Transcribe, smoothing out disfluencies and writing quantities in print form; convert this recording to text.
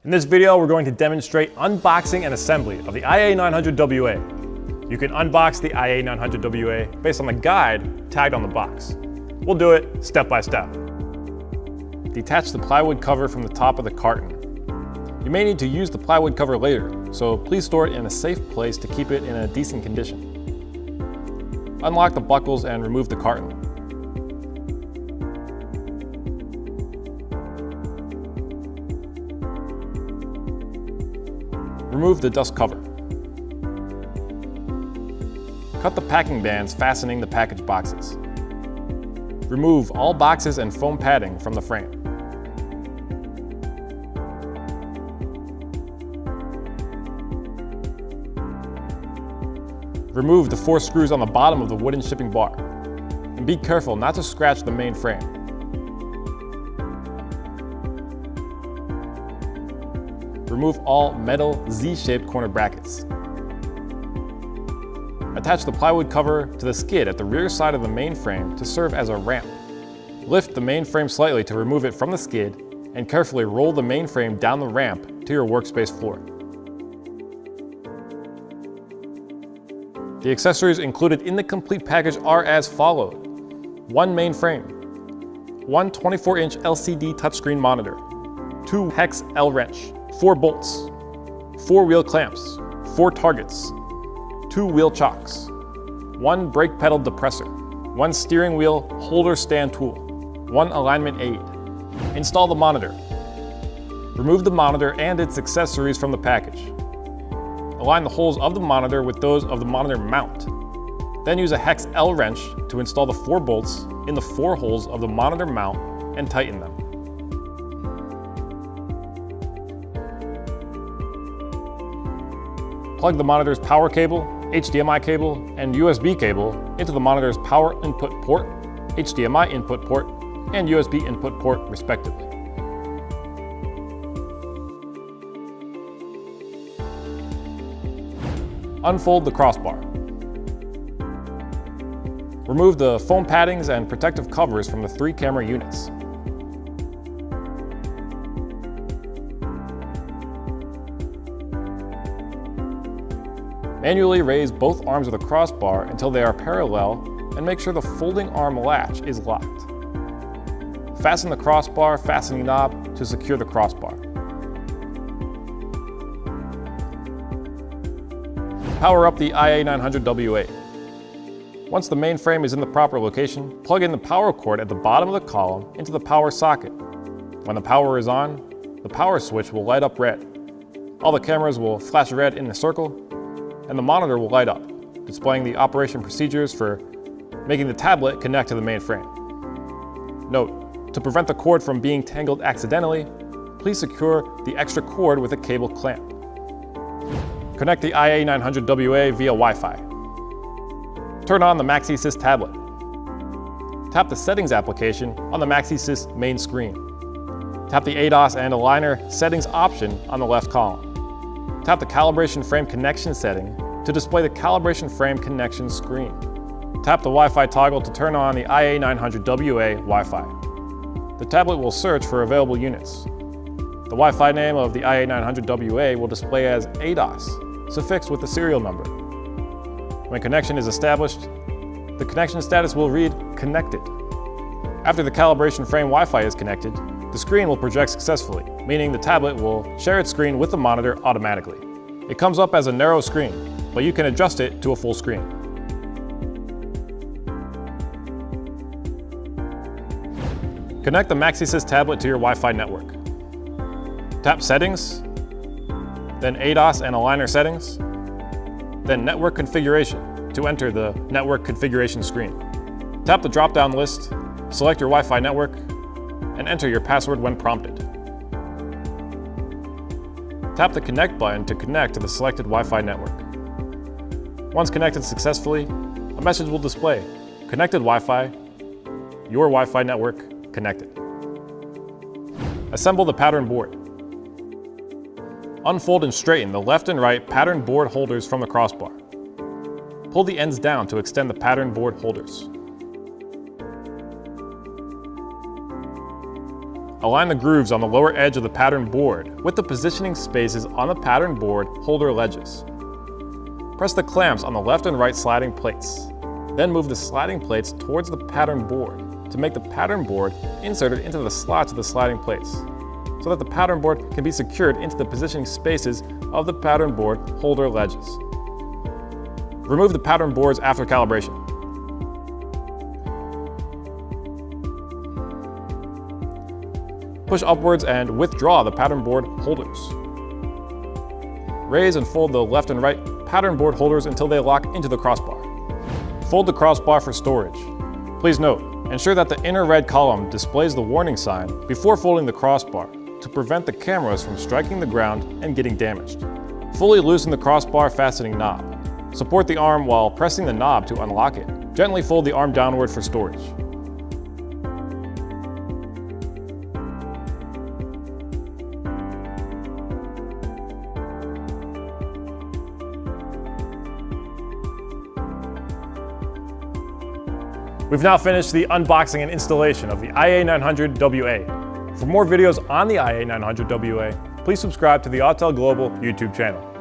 In this video, we're going to demonstrate unboxing and assembly of the IA900WA. You can unbox the IA900WA based on the guide tagged on the box. We'll do it step by step. Detach the plywood cover from the top of the carton. You may need to use the plywood cover later, so please store it in a safe place to keep it in a decent condition. Unlock the buckles and remove the carton. Remove the dust cover. Cut the packing bands fastening the package boxes. Remove all boxes and foam padding from the frame. Remove the 4 screws on the bottom of the wooden shipping bar. And be careful not to scratch the main frame. Remove all metal Z-shaped corner brackets. Attach the plywood cover to the skid at the rear side of the main frame to serve as a ramp. Lift the main frame slightly to remove it from the skid and carefully roll the main frame down the ramp to your workspace floor. The accessories included in the complete package are as followed: 1 main frame, 1 24-inch LCD touchscreen monitor, 2 hex L-wrench, 4 bolts, 4 wheel clamps, 4 targets, 2 wheel chocks, 1 brake pedal depressor, 1 steering wheel holder stand tool, 1 alignment aid. Install the monitor. Remove the monitor and its accessories from the package. Align the holes of the monitor with those of the monitor mount. Then use a hex L wrench to install the 4 bolts in the 4 holes of the monitor mount and tighten them. Plug the monitor's power cable, HDMI cable, and USB cable into the monitor's power input port, HDMI input port, and USB input port, respectively. Unfold the crossbar. Remove the foam paddings and protective covers from the 3 camera units. Manually raise both arms of the crossbar until they are parallel and make sure the folding arm latch is locked. Fasten the crossbar fastening knob to secure the crossbar. Power up the IA900WA. Once the main frame is in the proper location, plug in the power cord at the bottom of the column into the power socket. When the power is on, the power switch will light up red. All the cameras will flash red in a circle, and the monitor will light up, displaying the operation procedures for making the tablet connect to the main frame. Note, to prevent the cord from being tangled accidentally, please secure the extra cord with a cable clamp. Connect the IA900WA via Wi-Fi. Turn on the MaxiSys tablet. Tap the Settings application on the MaxiSys main screen. Tap the ADAS and Aligner Settings option on the left column. Tap the Calibration Frame Connection setting to display the Calibration Frame Connection screen. Tap the Wi-Fi toggle to turn on the IA900WA Wi-Fi. The tablet will search for available units. The Wi-Fi name of the IA900WA will display as ADAS, suffixed with the serial number. When connection is established, the connection status will read Connected. After the Calibration Frame Wi-Fi is connected, the screen will project successfully, meaning the tablet will share its screen with the monitor automatically. It comes up as a narrow screen, but you can adjust it to a full screen. Connect the MaxiSys tablet to your Wi-Fi network. Tap Settings, then ADAS and Aligner Settings, then Network Configuration to enter the Network Configuration screen. Tap the drop-down list, select your Wi-Fi network, and enter your password when prompted. Tap the Connect button to connect to the selected Wi-Fi network. Once connected successfully, a message will display, Connected Wi-Fi, your Wi-Fi network connected. Assemble the pattern board. Unfold and straighten the left and right pattern board holders from the crossbar. Pull the ends down to extend the pattern board holders. Align the grooves on the lower edge of the pattern board with the positioning spaces on the pattern board holder ledges. Press the clamps on the left and right sliding plates. Then move the sliding plates towards the pattern board to make the pattern board inserted into the slots of the sliding plates, so that the pattern board can be secured into the positioning spaces of the pattern board holder ledges. Remove the pattern boards after calibration. Push upwards and withdraw the pattern board holders. Raise and fold the left and right pattern board holders until they lock into the crossbar. Fold the crossbar for storage. Please note, ensure that the inner red column displays the warning sign before folding the crossbar to prevent the cameras from striking the ground and getting damaged. Fully loosen the crossbar fastening knob. Support the arm while pressing the knob to unlock it. Gently fold the arm downward for storage. We've now finished the unboxing and installation of the IA900WA. For more videos on the IA900WA, please subscribe to the Autel Global YouTube channel.